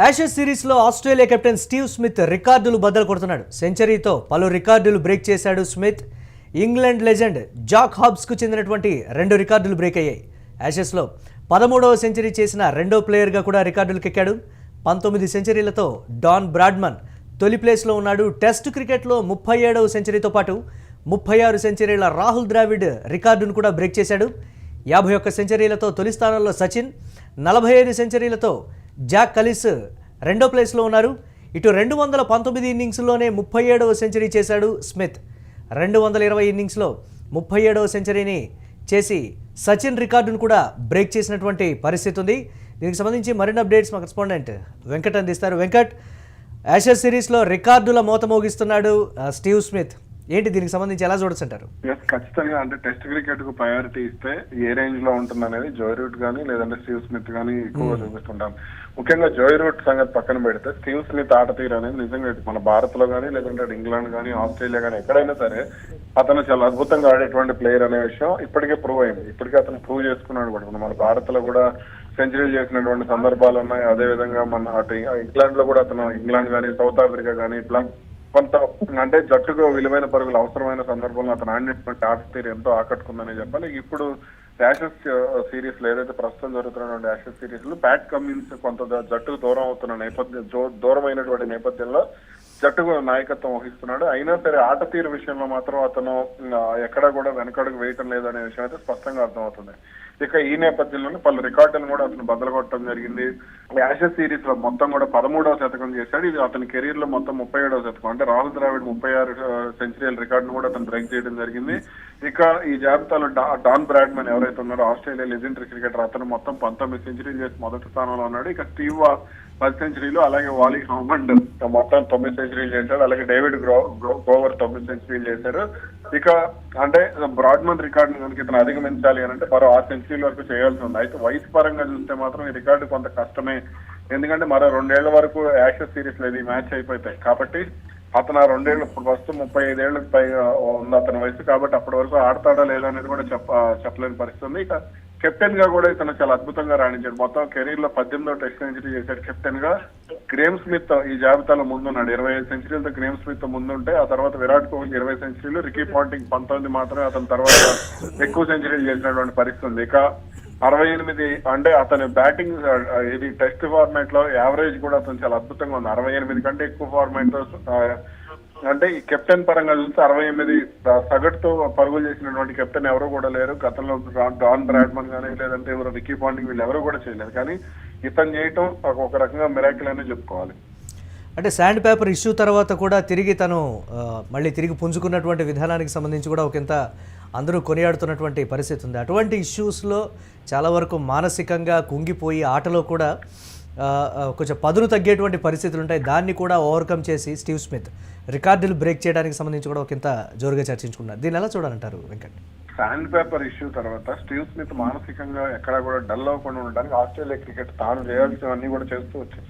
Ashes సిరీస్లో Australia captain Steve Smith రికార్డులు బద్దలు కొడుతున్నాడు. సెంచరీతో పలు రికార్డులు బ్రేక్ చేశాడు స్మిత్. ఇంగ్లాండ్ లెజెండ్ జాక్ హాబ్స్కు చెందినటువంటి 2 రికార్డులు బ్రేక్ అయ్యాయి. యాషెస్లో 13వ సెంచరీ చేసిన రెండో ప్లేయర్గా కూడా రికార్డులకు ఎక్కాడు. 19 సెంచరీలతో డాన్ బ్రాడ్మన్ తొలి ప్లేస్లో ఉన్నాడు. టెస్ట్ క్రికెట్లో 37వ సెంచరీతో పాటు 36 సెంచరీల రాహుల్ ద్రావిడ్ రికార్డును కూడా బ్రేక్ చేశాడు. 51 సెంచరీలతో తొలి స్థానంలో సచిన్, 45 సెంచరీలతో జాక్ కలిస్ రెండో ప్లేస్లో ఉన్నారు. ఇటు 219 ఇన్నింగ్స్లోనే 37వ సెంచరీ చేశాడు స్మిత్. 220 ఇన్నింగ్స్లో 37వ సెంచరీని చేసి సచిన్ రికార్డును కూడా బ్రేక్ చేసినటువంటి పరిస్థితి ఉంది. దీనికి సంబంధించి మరిన్ని అప్డేట్స్ మా కరెస్పాండెంట్ వెంకట్ అందిస్తారు. వెంకట్, యాషెస్ సిరీస్లో రికార్డుల మోత మోగిస్తున్నాడు స్టీవ్ స్మిత్. ఏంటి దీనికి సంబంధించి ఎలా చూడొచ్చంటారు? ఖచ్చితంగా అంటే టెస్ట్ క్రికెట్ కు ప్రయారిటీ ఇస్తే ఏ రేంజ్ లో ఉంటుంది అనేది జోయ్ రూట్ గానీ లేదంటే స్టీవ్ స్మిత్ గానీ ఎక్కువగా చూపిస్తుంటాం. ముఖ్యంగా జోయ్ రూట్ సంగతి పక్కన పెడితే స్టీవ్ స్మిత్ ఆట తీరు అనేది నిజంగా మన భారత్ లో గానీ లేదంటే ఇంగ్లాండ్ గానీ ఆస్ట్రేలియా గానీ ఎక్కడైనా సరే అతను చాలా అద్భుతంగా ఆడేటువంటి ప్లేయర్ అనే విషయం ఇప్పటికే ప్రూవ్ అయింది. ఇప్పటికే అతను ప్రూవ్ చేసుకున్నాడు కూడా. మన భారత్ లో కూడా సెంచరీలు చేసినటువంటి సందర్భాలు ఉన్నాయి. అదే విధంగా మన అటు ఇంగ్లాండ్ లో కూడా అతను ఇంగ్లాండ్ గానీ సౌత్ ఆఫ్రికా గానీ ఇట్లా కొంత అంటే జట్టుకు విలువైన పరుగులు అవసరమైన సందర్భంలో అతను ఆడినటువంటి ఆట తీరు ఎంతో ఆకట్టుకుందని చెప్పాలి. ఇప్పుడు యాషెస్ సిరీస్ లో ఏదైతే ప్రస్తుతం జరుగుతున్నటువంటి యాషెస్ సిరీస్ లో ప్యాట్ కమిన్స్ కొంత జట్టుకు దూరం అవుతున్న దూరమైనటువంటి నేపథ్యంలో జట్టుకు నాయకత్వం వహిస్తున్నాడు. అయినా సరే ఆట తీరు విషయంలో మాత్రం అతను ఎక్కడా కూడా వెనకడుగు వేయటం లేదనే విషయం అయితే స్పష్టంగా అర్థమవుతుంది. ఇక ఈ నేపథ్యంలోనే పలు రికార్డులను కూడా అతను బద్దలు కొట్టడం జరిగింది. యాషెస్ సిరీస్ లో మొత్తం కూడా 13వ శతకం చేశాడు. ఇది అతని కెరీర్ లో మొత్తం 37వ శతకం. అంటే రాహుల్ ద్రావిడ్ 36 సెంచరీల రికార్డును కూడా అతను బ్రేక్ చేయడం జరిగింది. ఇక ఈ జాబితాలో డాన్ బ్రాడ్మన్ ఎవరైతే ఉన్నారో ఆస్ట్రేలియా లెజెండరీ క్రికెటర్, అతను మొత్తం 19 సెంచరీలు చేసి మొదటి స్థానంలో ఉన్నాడు. ఇక స్టీవ్ 10 సెంచరీలు, అలాగే వాలీ హామండ్ మొత్తం 9 సెంచరీలు చేశాడు. అలాగే డేవిడ్ గ్రోవర్ 9 సెంచరీలు చేశారు. ఇక అంటే బ్రాడ్మన్ రికార్డును కనుక ఇతను అధిగమించాలి అని అంటే మరో 6 సెంచరీల వరకు చేయాల్సి ఉంది. అయితే వయసు పరంగా చూస్తే మాత్రం ఈ రికార్డు కొంత కష్టమే. ఎందుకంటే మరో 2 ఏళ్ల వరకు యాషెస్ సిరీస్ లో ఇది మ్యాచ్ అయిపోతాయి. కాబట్టి అతను 2 ఏళ్ళు ఇప్పుడు ప్రస్తుతం 35 ఏళ్ళకి పైగా ఉంది అతని వయసు. కాబట్టి అప్పటి వరకు ఆడతాడా లేదా అనేది కూడా చెప్పలేని పరిస్థితి ఉంది. ఇక కెప్టెన్ గా కూడా ఇతను చాలా అద్భుతంగా రాణించాడు. మొత్తం కెరీర్ లో 18వ టెస్ట్ సెంచరీ చేశాడు కెప్టెన్ గా. గ్రేమ్ స్మిత్ ఈ జాబితాలో ముందున్నాడు. 25 సెంచరీలతో గ్రేమ్ స్మిత్ ముందుంటే ఆ తర్వాత విరాట్ కోహ్లీ 20 సెంచరీలు, రికీ పాంటింగ్ 19 మాత్రమే అతని తర్వాత ఎక్కువ సెంచరీలు చేసినటువంటి పరిస్థితి ఉంది. ఇక 68 అంటే అతని బ్యాటింగ్ ఇది టెస్ట్ ఫార్మాట్ లో యావరేజ్ కూడా అతను చాలా అద్భుతంగా ఉంది. 68 కంటే ఎక్కువ ఫార్మాట్ లో అంటే ఈ కెప్టెన్ పరంగా చూస్తే 68 సగటుతో పరుగులు చేసినటువంటి కెప్టెన్ ఎవరు కూడా లేరు. గతంలో డాన్ బ్రాడ్మన్ కానీ లేదంటే ఎవరు రికీ పాంటింగ్ వీళ్ళు ఎవరు కూడా చేయలేదు. కానీ ఇతను చేయటం ఒక రకంగా మిరాకిల్ అనే చెప్పుకోవాలి. అంటే శాండ్ పేపర్ ఇష్యూ తర్వాత కూడా తిరిగి తను మళ్ళీ తిరిగి పుంజుకున్నటువంటి విధానానికి సంబంధించి కూడా ఒకంత అందరూ కొనియాడుతున్నటువంటి పరిస్థితి ఉంది. అటువంటి ఇష్యూస్లో చాలా వరకు మానసికంగా కుంగిపోయి ఆటలో కూడా కొంచెం పదును తగ్గేటువంటి పరిస్థితులు ఉంటాయి. దాన్ని కూడా ఓవర్కమ్ చేసి స్టీవ్ స్మిత్ రికార్డులు బ్రేక్ చేయడానికి సంబంధించి కూడా ఒకంత జోరుగా చర్చించుకున్నారు. దీన్ని ఎలా చూడాలంటారు వెంకట్? శాండ్ పేపర్ ఇష్యూ తర్వాత స్టీవ్ స్మిత్ మానసికంగా ఎక్కడా కూడా డల్ అవ్వకుండా ఉండడానికి ఆస్ట్రేలియా క్రికెట్ తాను చేయాల్సినవన్నీ కూడా చేస్తూ వచ్చింది.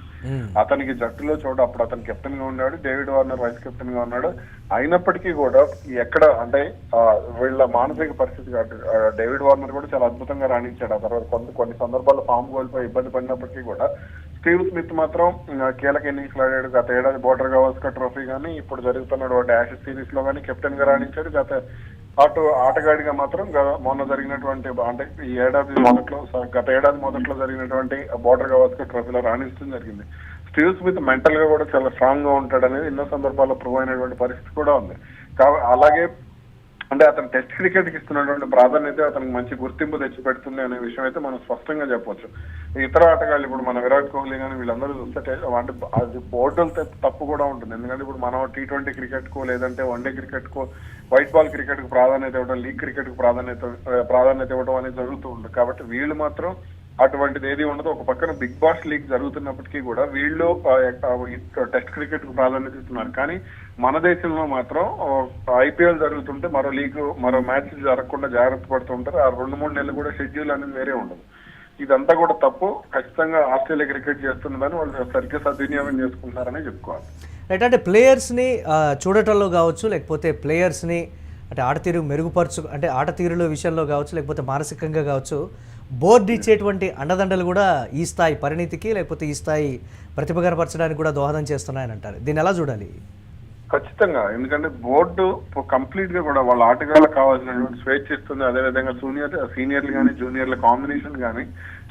అతనికి జట్టులో అప్పుడు అతను కెప్టెన్ గా ఉన్నాడు, డేవిడ్ వార్నర్ వైస్ కెప్టెన్ గా ఉన్నాడు. అయినప్పటికీ కూడా ఎక్కడ అంటే వీళ్ళ మానసిక పరిస్థితి డేవిడ్ వార్నర్ కూడా చాలా అద్భుతంగా రాణించాడు. ఆ తర్వాత కొన్ని సందర్భాల్లో ఫామ్ కోల్పోయి ఇబ్బంది పడినప్పటికీ కూడా స్టీవ్ స్మిత్ మాత్రం కీలక ఇన్నింగ్స్ ఆడాడు. గత ఏడాది బోర్డర్ గవాస్కర్ ట్రోఫీ కానీ ఇప్పుడు జరుగుతున్నటువంటి యాషెస్ సిరీస్ లో కానీ కెప్టెన్ గా రాణించాడు. ఆటగాడిగా మాత్రం మొన్న జరిగినటువంటి అంటే ఈ గత ఏడాది మొదట్లో జరిగినటువంటి బోర్డర్ గవాస్కర్ ట్రోఫీలో రాణించడం జరిగింది. స్టీవ్ స్మిత్ మెంటల్ గా కూడా చాలా స్ట్రాంగ్ గా ఉంటాడు అనేది ఎన్నో సందర్భాల్లో ప్రూవ్ అయినటువంటి పరిస్థితి కూడా ఉంది. అలాగే అంటే అతను టెస్ట్ క్రికెట్ కి ఇస్తున్నటువంటి ప్రాధాన్యత అతనికి మంచి గుర్తింపు తెచ్చిపెడుతుంది అనే విషయం అయితే మనం స్పష్టంగా చెప్పొచ్చు. ఇతర ఆటగాళ్ళు ఇప్పుడు మన విరాట్ కోహ్లీ కానీ వీళ్ళందరూ చూస్తే అంటే అది బోర్డుల తప్పు కూడా ఉంటుంది. ఎందుకంటే ఇప్పుడు మనం T20 క్రికెట్ కు లేదంటే వన్డే క్రికెట్ కు వైట్ బాల్ క్రికెట్ కు ప్రాధాన్యత ఇవ్వడం, లీగ్ క్రికెట్ కు ప్రాధాన్యత ఇవ్వడం అనేది జరుగుతూ ఉంటుంది. కాబట్టి వీళ్ళు మాత్రం అటువంటిది ఏది ఉండదు. ఒక పక్కన బిగ్ బాస్ లీగ్ జరుగుతున్నప్పటికీ కూడా వీళ్ళు టెస్ట్ క్రికెట్ కు ప్రాధాన్యత ఇస్తున్నారు. కానీ మన దేశంలో మాత్రం IPL జరుగుతుంటే మరో మ్యాచ్ జరగకుండా జాగ్రత్త పడుతూ ఉంటారు. ఆ 2-3 నెలలు కూడా షెడ్యూల్ అనేది వేరే ఉండదు. ఇదంతా కూడా తప్పు. ఖచ్చితంగా ఆస్ట్రేలియా క్రికెట్ చేస్తున్నదని వాళ్ళు సరిగ్గా సద్వినియోగం చేసుకుంటున్నారని చెప్పుకోవాలి. అంటే ప్లేయర్స్ని చూడటంలో కావచ్చు, లేకపోతే ప్లేయర్స్ని అంటే ఆటతీరు మెరుగుపరచు అంటే ఆటతీరుల విషయంలో కావచ్చు, లేకపోతే మానసికంగా కావచ్చు, బోర్డు ఇచ్చేటువంటి అండదండలు కూడా ఈ స్థాయి పరిణితికి లేకపోతే ఈ స్థాయి ప్రతిభ కనపరచడానికి కూడా దోహదం చేస్తున్నాయని అంటారు. దీన్ని ఎలా చూడాలి? ఖచ్చితంగా, ఎందుకంటే బోర్డు కంప్లీట్ గా కూడా వాళ్ళ ఆటగాళ్ళకి కావాల్సినటువంటి స్వేచ్ఛ ఇస్తుంది. అదేవిధంగా సీనియర్లు కానీ జూనియర్ల కాంబినేషన్ కానీ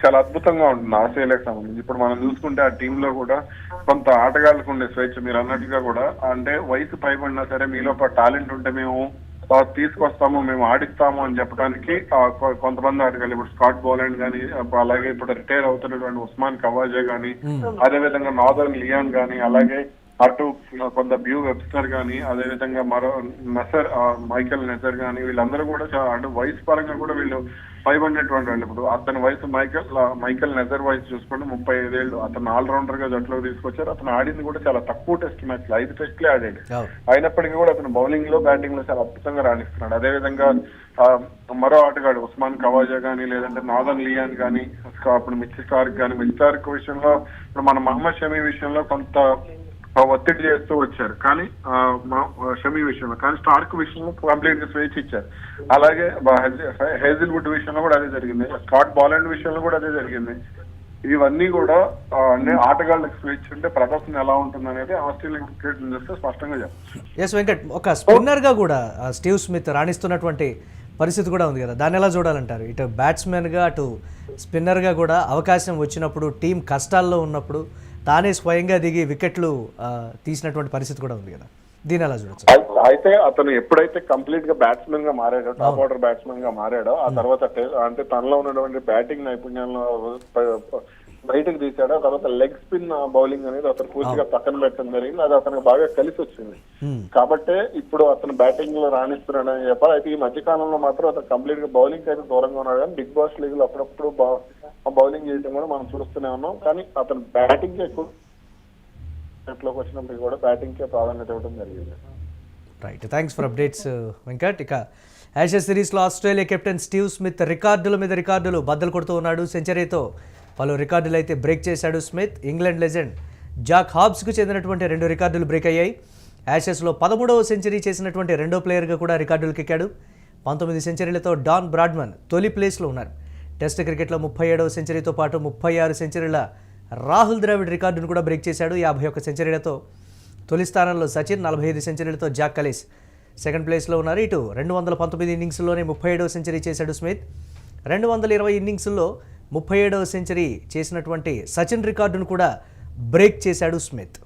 చాలా అద్భుతంగా ఉంటుంది ఆస్ట్రేలియాకి సంబంధించి. ఇప్పుడు మనం చూసుకుంటే ఆ టీమ్ లో కూడా కొంత ఆటగాళ్ళకు ఉండే స్వేచ్ఛ, మీరు అన్నట్టుగా కూడా అంటే వయసు పైబడినా సరే మీలో టాలెంట్ ఉంటే మేము తీసుకొస్తాము, మేము ఆడిస్తాము అని చెప్పడానికి కొంతమంది ఆటగాళ్ళు, ఇప్పుడు స్కాట్ బోలాండ్ కానీ, అలాగే ఇప్పుడు రిటైర్ అవుతున్నటువంటి ఉస్మాన్ కవాజే కానీ, అదేవిధంగా నాదర్న్ లియాన్ కానీ, అలాగే అటు కొంత బ్యూ వెబ్స్టర్ కానీ, అదేవిధంగా మరో మైకెల్ నెజర్ కానీ, వీళ్ళందరూ కూడా అటు వయసు పరంగా కూడా వీళ్ళు పైబడినటువంటి వాళ్ళు. ఇప్పుడు అతని వయసు మైకెల్ నెజర్ వయసు చూసుకుంటే 35 ఏళ్ళు. అతను ఆల్రౌండర్ గా జట్లోకి తీసుకొచ్చారు. అతను ఆడింది కూడా చాలా తక్కువ టెస్ట్ మ్యాచ్లు, 5 టెస్ట్లే ఆడాడు. అయినప్పటికీ కూడా అతను బౌలింగ్ లో బ్యాటింగ్ లో చాలా అద్భుతంగా రాణిస్తున్నాడు. అదేవిధంగా మరో ఆటగాడు ఉస్మాన్ కవాజా కానీ, లేదంటే నాదర్న్ లియాన్ కానీ, ఇప్పుడు మిచ్ స్టార్క్ కానీ, మిచ్ స్టార్క్ విషయంలో ఇప్పుడు మన మహమ్మద్ షమీ విషయంలో కొంత ఒత్తిడి చేస్తూ వచ్చారు, కానీ షమీ విషయంలో, కానీ స్టార్క్ విషయంలో కంప్లీట్ గా స్వేచ్ఛ ఇచ్చారు. అలాగే హేజిల్వుడ్ విషయంలో కూడా అదే జరిగింది, స్కాట్ బాలాండ్ విషయంలో కూడా అదే జరిగింది. ఇవన్నీ కూడా అంటే ఆటగాళ్ళకి స్వేచ్ఛ ఉంటే ప్రదర్శన ఎలా ఉంటుంది అనేది ఆస్ట్రేలియన్ క్రికెట్ చూస్తే స్పష్టంగా చెప్పచ్చు. ఎస్ వెంకట్, ఒక స్పిన్నర్ గా కూడా స్టీవ్ స్మిత్ రాణిస్తున్నటువంటి పరిస్థితి కూడా ఉంది కదా, దాన్ని ఎలా చూడాలంటారు? ఇటు బ్యాట్స్మెన్ గా అటు స్పిన్నర్ గా కూడా అవకాశం వచ్చినప్పుడు, టీం కష్టాల్లో ఉన్నప్పుడు తానే స్వయంగా దిగి వికెట్లు తీసినటువంటి పరిస్థితి కూడా ఉంది కదా, దీని ఎలా చూడొచ్చు? అయితే అతను ఎప్పుడైతే కంప్లీట్ గా బ్యాట్స్మెన్ గా మారాడో, టాప్ ఆర్డర్ బ్యాట్స్మెన్ గా మారాడో, ఆ తర్వాత అంటే తనలో ఉన్నటువంటి బ్యాటింగ్ నైపుణ్యాలను బయటకు తీసాడు. ఆ తర్వాత లెగ్ స్పిన్ బౌలింగ్ అనేది అతను పూర్తిగా పక్కన పెట్టడం జరిగింది. అది అతనికి బాగా కలిసి వచ్చింది. కాబట్టే ఇప్పుడు అతను బ్యాటింగ్ లో రాణిస్తున్నాడని చెప్పాలి. అయితే ఈ మధ్య కాలంలో మాత్రం అతను కంప్లీట్ గా బౌలింగ్ అయితే దూరంగా ఉన్నాడు, కానీ బిగ్ బాస్ లీగ్ లో అప్పుడప్పుడు బౌలింగ్ చేయడం కూడా మనం చూస్తూనే ఉన్నాం. కానీ అతను బ్యాటింగ్ కి ఎక్కువ లోకి వచ్చినప్పుడు కూడా బ్యాటింగ్ కే ప్రాధాన్యత ఇవ్వడం జరిగింది. Right, thanks for updates Venkat. ఇక యాషెస్ సిరీస్లో ఆస్ట్రేలియా కెప్టెన్ స్టీవ్ స్మిత్ రికార్డుల మీద రికార్డులు బద్దలు కొడుతూ ఉన్నాడు. సెంచరీతో పలు రికార్డులు అయితే బ్రేక్ చేశాడు స్మిత్. ఇంగ్లాండ్ లెజెండ్ జాక్ హాబ్స్కు చెందినటువంటి 2 రికార్డులు బ్రేక్ అయ్యాయి. యాషెస్లో 13వ సెంచరీ చేసినటువంటి రెండో ప్లేయర్గా కూడా రికార్డులకు ఎక్కాడు. 19 సెంచరీలతో డాన్ బ్రాడ్మన్ తొలి ప్లేస్లో ఉన్నారు. టెస్ట్ క్రికెట్లో 37వ సెంచరీతో పాటు 36 సెంచరీల రాహుల్ ద్రావిడ్ రికార్డును కూడా బ్రేక్ చేశాడు. 51 సెంచరీలతో తొలి స్థానంలో సచిన్, 45 సెంచరీలతో జాక్ కలీస్ సెకండ్ ప్లేస్లో ఉన్నారు. ఇటు 219 ఇన్నింగ్స్లోనే 37వ సెంచరీ చేశాడు స్మిత్. 220 ఇన్నింగ్స్లో 37వ సెంచరీ చేసినటువంటి సచిన్ రికార్డును కూడా బ్రేక్ చేశాడు స్మిత్.